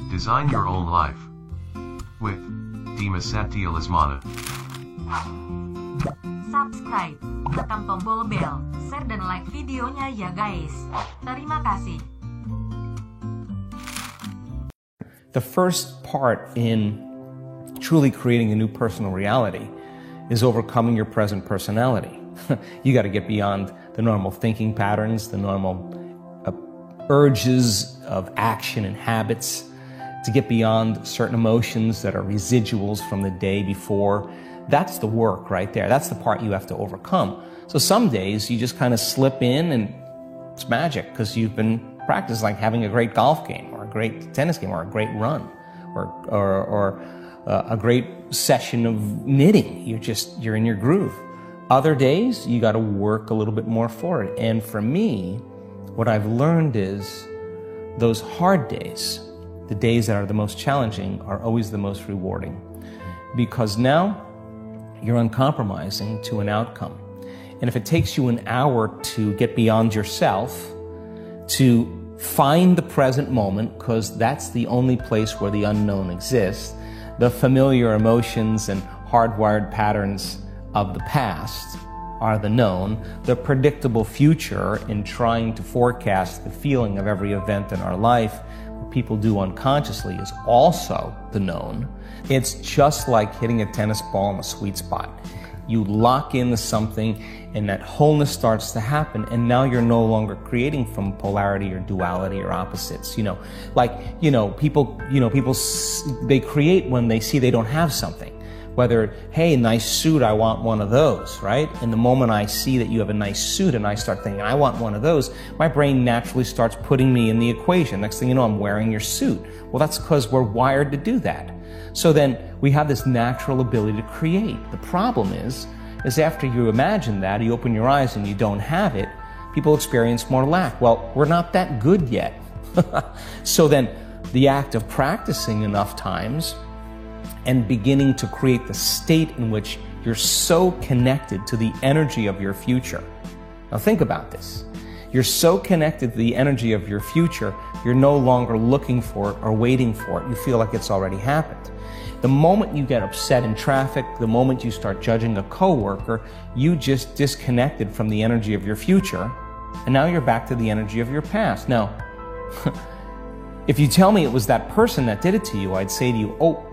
Design your own life with Masa Depan. Subscribe, tekan tombol bel, share dan like videonya ya guys. Terima kasih. The first part in truly creating a new personal reality is overcoming your present personality. You got to get beyond the normal thinking patterns, the normal urges of action and habits, to get beyond certain emotions that are residuals from the day before. That's the work right there. That's the part you have to overcome. So some days you just kind of slip in and it's magic because you've been practiced, like having a great golf game or a great tennis game or a great run or a great session of knitting. You're in your groove. Other days you got to work a little bit more for it. And for me, what I've learned is those hard days, the days that are the most challenging, are always the most rewarding, because now you're uncompromising to an outcome. And if it takes you an hour to get beyond yourself, to find the present moment, because that's the only place where the unknown exists, the familiar emotions and hardwired patterns of the past are the known, the predictable future in trying to forecast the feeling of every event in our life, what people do unconsciously, is also the known. It's just like hitting a tennis ball in a sweet spot. You lock into something and that wholeness starts to happen, and now you're no longer creating from polarity or duality or opposites. People they create when they see they don't have something. Whether, hey, nice suit, I want one of those, right? And the moment I see that you have a nice suit and I start thinking, I want one of those, my brain naturally starts putting me in the equation. Next thing you know, I'm wearing your suit. Well, that's because we're wired to do that. So then we have this natural ability to create. The problem is after you imagine that, you open your eyes and you don't have it, people experience more lack. Well, we're not that good yet. So then the act of practicing enough times and beginning to create the state in which you're so connected to the energy of your future. Now think about this. You're so connected to the energy of your future, you're no longer looking for it or waiting for it. You feel like it's already happened. The moment you get upset in traffic, the moment you start judging a coworker, you just disconnected from the energy of your future, and now you're back to the energy of your past. Now, if you tell me it was that person that did it to you, I'd say to you, oh,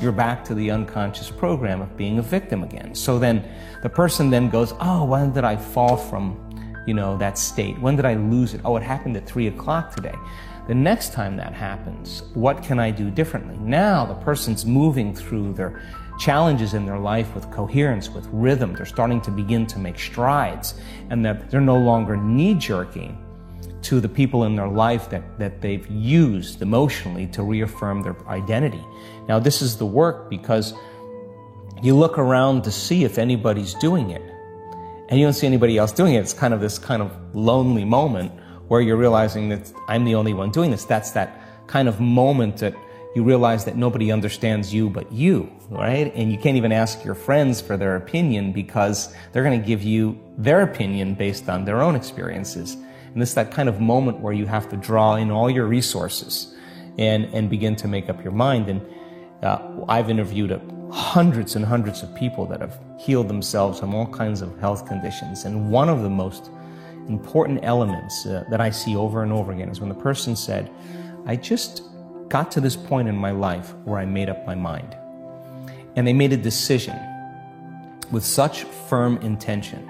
you're back to the unconscious program of being a victim again. So then the person then goes, oh, when did I fall from, that state? When did I lose it? Oh, it happened at 3 o'clock today. The next time that happens, what can I do differently? Now the person's moving through their challenges in their life with coherence, with rhythm. They're starting to begin to make strides, and that they're no longer knee-jerking to the people in their life that they've used emotionally to reaffirm their identity. Now this is the work, because you look around to see if anybody's doing it, and you don't see anybody else doing it. It's kind of this kind of lonely moment where you're realizing that I'm the only one doing this. That's that kind of moment that you realize that nobody understands you but you, right? And you can't even ask your friends for their opinion, because they're going to give you their opinion based on their own experiences. And it's that kind of moment where you have to draw in all your resources and begin to make up your mind. And I've interviewed hundreds and hundreds of people that have healed themselves from all kinds of health conditions. And one of the most important elements that I see over and over again is when the person said, I just got to this point in my life where I made up my mind. And they made a decision with such firm intention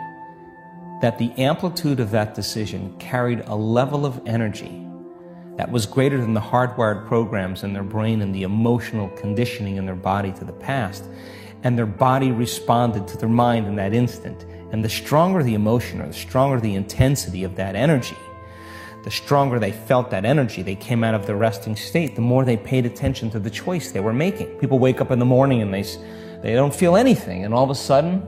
that the amplitude of that decision carried a level of energy that was greater than the hardwired programs in their brain and the emotional conditioning in their body to the past. And their body responded to their mind in that instant. And the stronger the emotion, or the stronger the intensity of that energy, the stronger they felt that energy, they came out of the resting state, the more they paid attention to the choice they were making. People wake up in the morning and they don't feel anything, and all of a sudden,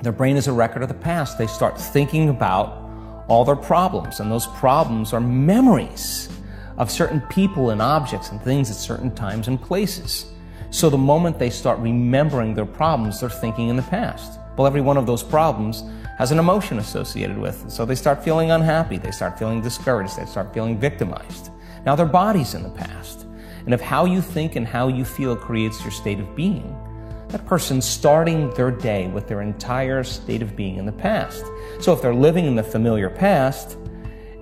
their brain is a record of the past. They start thinking about all their problems, and those problems are memories of certain people and objects and things at certain times and places. So the moment they start remembering their problems, they're thinking in the past. Well, every one of those problems has an emotion associated with it. So they start feeling unhappy, they start feeling discouraged, they start feeling victimized. Now their body's in the past. And if how you think and how you feel creates your state of being, that person's starting their day with their entire state of being in the past. So if they're living in the familiar past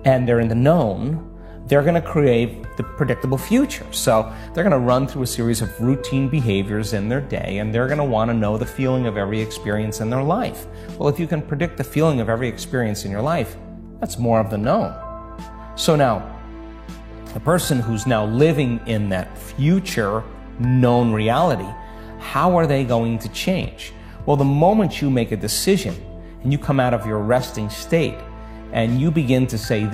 and they're in the known, they're going to create the predictable future. So they're going to run through a series of routine behaviors in their day, and they're going to want to know the feeling of every experience in their life. Well, if you can predict the feeling of every experience in your life, that's more of the known. So now, the person who's now living in that future known reality, how are they going to change? Well, the moment you make a decision and you come out of your resting state and you begin to say,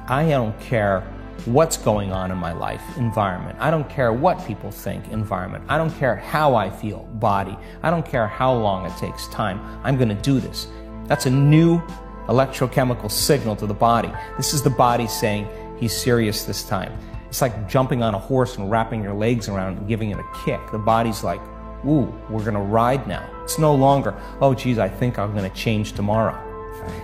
I don't care what's going on in my life, environment. I don't care what people think, environment. I don't care how I feel, body. I don't care how long it takes, time. I'm going to do this. That's a new electrochemical signal to the body. This is the body saying, he's serious this time. It's like jumping on a horse and wrapping your legs around and giving it a kick. The body's like, ooh, we're going to ride now. It's no longer, oh, geez, I think I'm going to change tomorrow.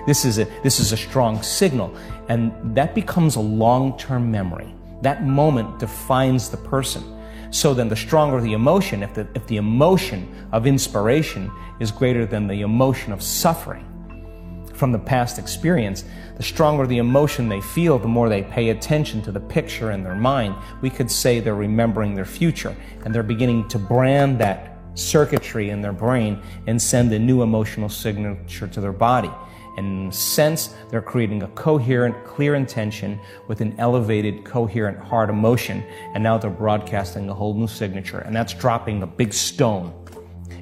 This is a strong signal, and that becomes a long-term memory. That moment defines the person. So then the stronger the emotion, if the emotion of inspiration is greater than the emotion of suffering from the past experience, the stronger the emotion they feel, the more they pay attention to the picture in their mind. We could say they're remembering their future, and they're beginning to brand that circuitry in their brain and send a new emotional signature to their body. And in a sense, they're creating a coherent, clear intention with an elevated, coherent heart emotion, and now they're broadcasting a whole new signature, and that's dropping a big stone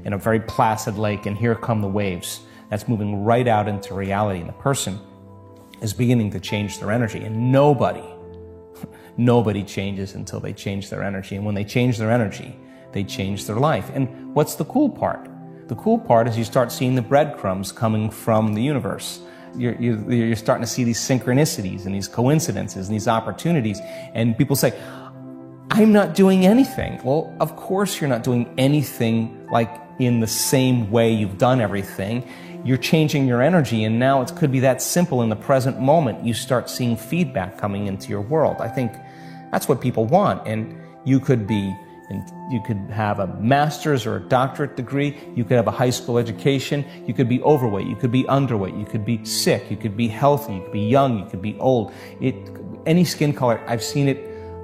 in a very placid lake, and here come the waves. That's moving right out into reality, and the person is beginning to change their energy, and nobody changes until they change their energy, and when they change their energy, they change their life. And what's the cool part? The cool part is you start seeing the breadcrumbs coming from the universe. You're starting to see these synchronicities and these coincidences and these opportunities. And people say, I'm not doing anything. Well, of course you're not doing anything like in the same way you've done everything. You're changing your energy, and now it could be that simple. In the present moment, you start seeing feedback coming into your world. I think that's what people want. And you could have a master's or a doctorate degree. You could have a high school education. You could be overweight. You could be underweight. You could be sick. You could be healthy. You could be young. You could be old. Any skin color. I've seen it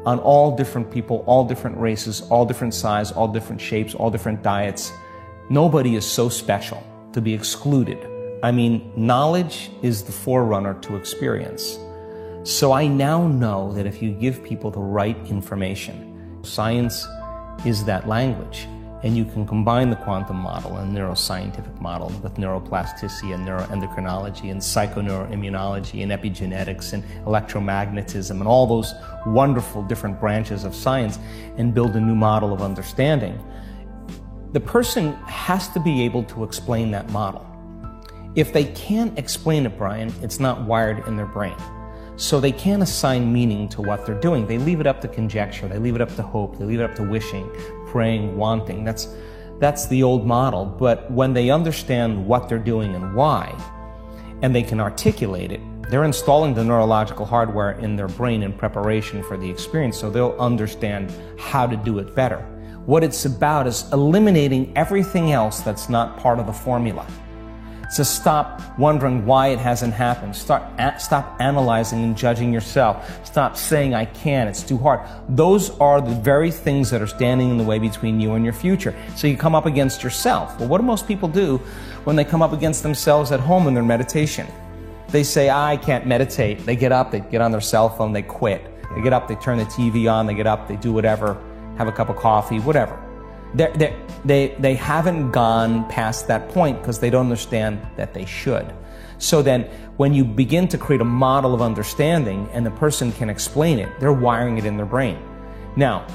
on all different people, all different races, all different size, all different shapes, all different diets. Nobody is so special to be excluded. I mean, knowledge is the forerunner to experience. So I now know that if you give people the right information, science is that language, and you can combine the quantum model and neuroscientific model with neuroplasticity and neuroendocrinology and psychoneuroimmunology and epigenetics and electromagnetism and all those wonderful different branches of science and build a new model of understanding. The person has to be able to explain that model. If they can't explain it, Brian, it's not wired in their brain. So they can't assign meaning to what they're doing. They leave it up to conjecture. They leave it up to hope. They leave it up to wishing, praying, wanting. That's the old model. But when they understand what they're doing and why, and they can articulate it, they're installing the neurological hardware in their brain in preparation for the experience, so they'll understand how to do it better. What it's about is eliminating everything else that's not part of the formula. So stop wondering why it hasn't happened. Stop analyzing and judging yourself. Stop saying, I can't, it's too hard. Those are the very things that are standing in the way between you and your future. So you come up against yourself. Well, what do most people do when they come up against themselves at home in their meditation? They say, I can't meditate. They get up, they get on their cell phone, they quit. They get up, they turn the TV on, they get up, they do whatever, have a cup of coffee, whatever. They haven't gone past that point because they don't understand that they should. So then when you begin to create a model of understanding and the person can explain it, they're wiring it in their brain. Now,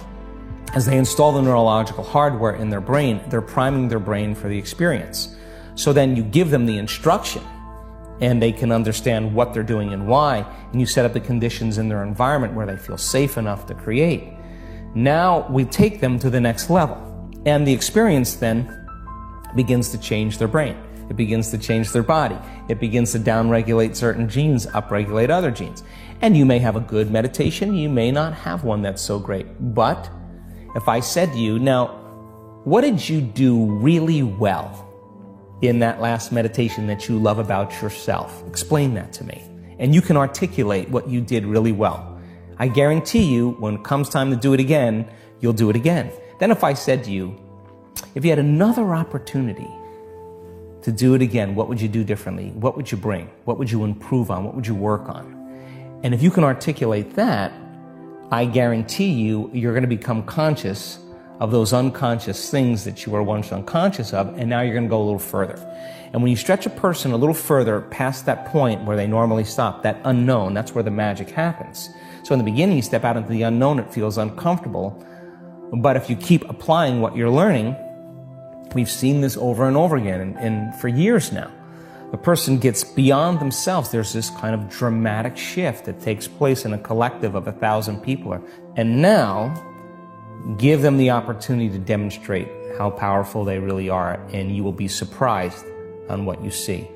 as they install the neurological hardware in their brain, they're priming their brain for the experience. So then you give them the instruction and they can understand what they're doing and why, and you set up the conditions in their environment where they feel safe enough to create. Now we take them to the next level. And the experience then begins to change their brain. It begins to change their body. It begins to downregulate certain genes, upregulate other genes. And you may have a good meditation, you may not have one that's so great. But if I said to you, now, what did you do really well in that last meditation that you love about yourself? Explain that to me. And you can articulate what you did really well. I guarantee you, when it comes time to do it again, you'll do it again. Then if I said to you, if you had another opportunity to do it again, what would you do differently? What would you bring? What would you improve on? What would you work on? And if you can articulate that, I guarantee you, you're going to become conscious of those unconscious things that you were once unconscious of, and now you're going to go a little further. And when you stretch a person a little further past that point where they normally stop, that unknown, that's where the magic happens. So in the beginning, you step out into the unknown, it feels uncomfortable. But if you keep applying what you're learning, we've seen this over and over again, and for years now. The person gets beyond themselves. There's this kind of dramatic shift that takes place in a collective of 1,000 people. And now, give them the opportunity to demonstrate how powerful they really are, and you will be surprised on what you see.